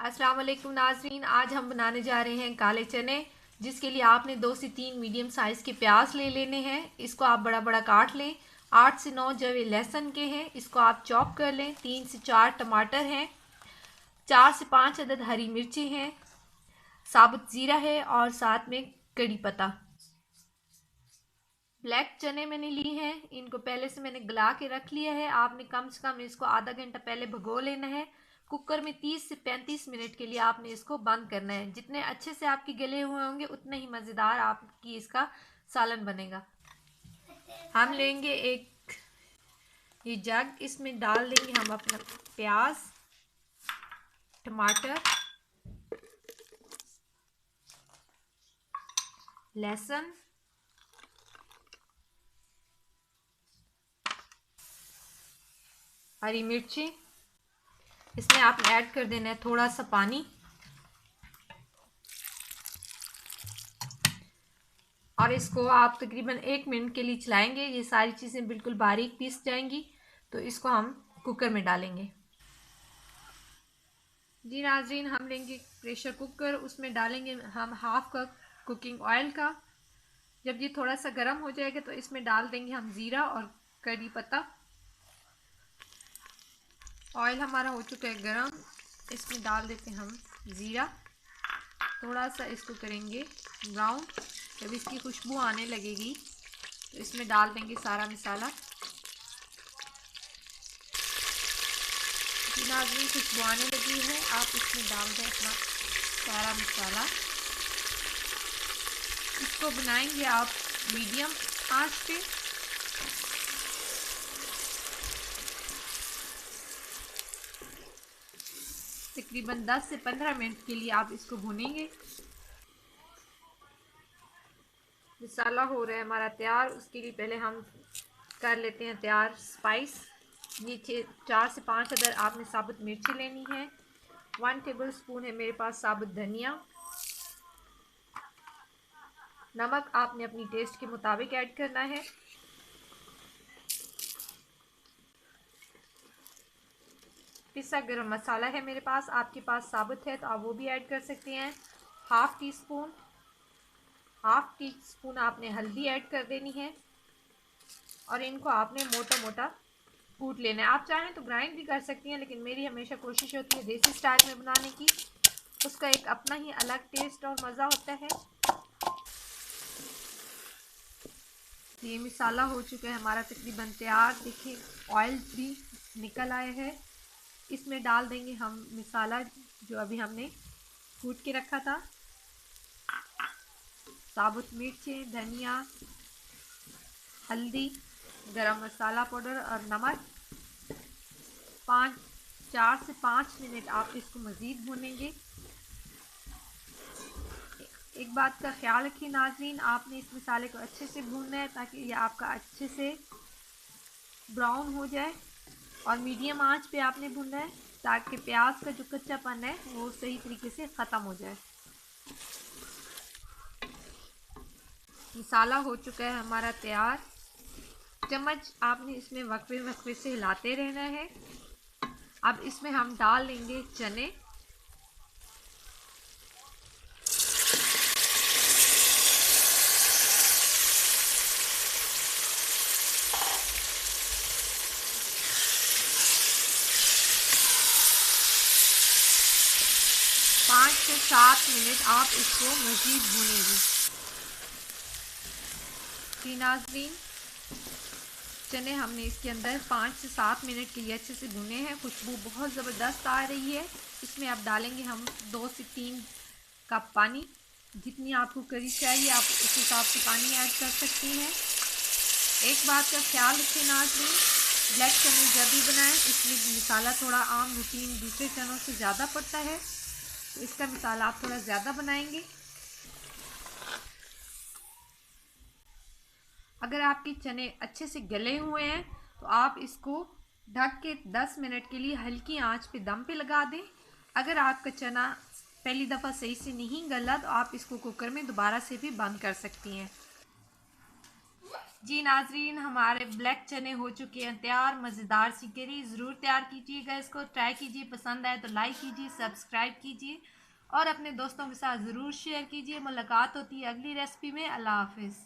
अस्सलाम वालेकुम नाजरीन, आज हम बनाने जा रहे हैं काले चने, जिसके लिए आपने 2 से 3 मीडियम साइज़ के प्याज ले लेने हैं। इसको आप बड़ा बड़ा काट लें। 8 से 9 जवे लहसुन के हैं, इसको आप चॉप कर लें। 3 से 4 टमाटर हैं। 4 से 5 अदद हरी मिर्ची हैं। साबुत ज़ीरा है और साथ में कड़ी पत्ता। ब्लैक चने मैंने लिए हैं, इनको पहले से मैंने गला के रख लिया है। आपने कम से कम इसको आधा घंटा पहले भिगो लेना है। कुकर में 30 से 35 मिनट के लिए आपने इसको बंद करना है। जितने अच्छे से आपके गले हुए होंगे उतने ही मज़ेदार आपकी इसका सालन बनेगा। हम लेंगे एक ये जग, इसमें डाल देंगे हम अपना प्याज, टमाटर, लहसुन, हरी मिर्ची। इसमें आपने ऐड कर देना है थोड़ा सा पानी और इसको आप तकरीबन 1 मिनट के लिए चलाएंगे। ये सारी चीज़ें बिल्कुल बारीक पीस जाएंगी, तो इसको हम कुकर में डालेंगे। जी नाज़रीन, हम लेंगे प्रेशर कुकर, उसमें डालेंगे हम हाफ कप कुकिंग ऑयल का। जब ये थोड़ा सा गर्म हो जाएगा तो इसमें डाल देंगे हम ज़ीरा और कड़ी पत्ता। ऑयल हमारा हो चुका है गर्म, इसमें डाल देते हैं हम ज़ीरा। थोड़ा सा इसको करेंगे ब्राउन। जब इसकी खुशबू आने लगेगी तो इसमें डाल देंगे सारा मसाला। नाज़रीन, खुशबू आने लगी है, आप इसमें डाल दें अपना सारा मसाला। इसको बनाएंगे आप मीडियम आंच पे। तकरीबन 10 से 15 मिनट के लिए आप इसको भूनेंगे। मसाला हो रहा है हमारा तैयार, उसके लिए पहले हम कर लेते हैं तैयार स्पाइस। ये 4 से 5 अदर आपने साबुत मिर्ची लेनी है। 1 टेबल स्पून है मेरे पास साबुत धनिया। नमक आपने अपनी टेस्ट के मुताबिक ऐड करना है। पिसा गरम मसाला है मेरे पास, आपके पास साबुत है तो आप वो भी ऐड कर सकते हैं। हाफ टी स्पून आपने हल्दी ऐड कर देनी है और इनको आपने मोटा मोटा कूट लेना है। आप चाहें तो ग्राइंड भी कर सकती हैं, लेकिन मेरी हमेशा कोशिश होती है देसी स्टाइल में बनाने की। उसका एक अपना ही अलग टेस्ट और मज़ा होता है। ये मसाला हो चुका है हमारा तकरीबन तैयार। देखिए ऑयल भी निकल आया है। इसमें डाल देंगे हम मसाला जो अभी हमने कूट के रखा था। साबुत मिर्चें, धनिया, हल्दी, गरम मसाला पाउडर और नमक। 4 से 5 मिनट आप इसको मज़ीद भूनेंगे। एक बात का ख्याल रखिए नाज़रीन, आपने इस मसाले को अच्छे से भूनना है ताकि ये आपका अच्छे से ब्राउन हो जाए। और मीडियम आंच पे आपने भूनना है ताकि प्याज का जो कच्चापन है वो सही तरीके से ख़त्म हो जाए। मसाला हो चुका है हमारा तैयार। चम्मच आपने इसमें वक्फे वक्फे से हिलाते रहना है। अब इसमें हम डाल लेंगे चने। पाँच से 7 मिनट आप इसको मज़ीद भूनेंगे। जी नाज़रीन, चने हमने इसके अंदर 5 से 7 मिनट के लिए अच्छे से भुने हैं। खुशबू बहुत ज़बरदस्त आ रही है। इसमें अब डालेंगे हम 2 से 3 कप पानी। जितनी आपको करी चाहिए आप उस हिसाब से पानी ऐड कर सकती हैं। एक बात का ख्याल रखें नाज़रीन, ब्लैक चने जब भी बनाएं इसलिए मसाला थोड़ा आम रूटीन दूसरे चनों से ज़्यादा पड़ता है, तो इसका मसाला आप थोड़ा ज़्यादा बनाएंगे। अगर आपके चने अच्छे से गले हुए हैं तो आप इसको ढक के 10 मिनट के लिए हल्की आंच पे दम पे लगा दें। अगर आपका चना पहली दफ़ा सही से नहीं गला तो आप इसको कुकर में दोबारा से भी बंद कर सकती हैं। जी नाजरीन, हमारे ब्लैक चने हो चुके हैं तैयार। मज़ेदार सी करी ज़रूर तैयार कीजिएगा, इसको ट्राई कीजिए, पसंद आए तो लाइक कीजिए, सब्सक्राइब कीजिए और अपने दोस्तों के साथ ज़रूर शेयर कीजिए। मुलाकात होती है अगली रेसिपी में। अल्लाह हाफिज़।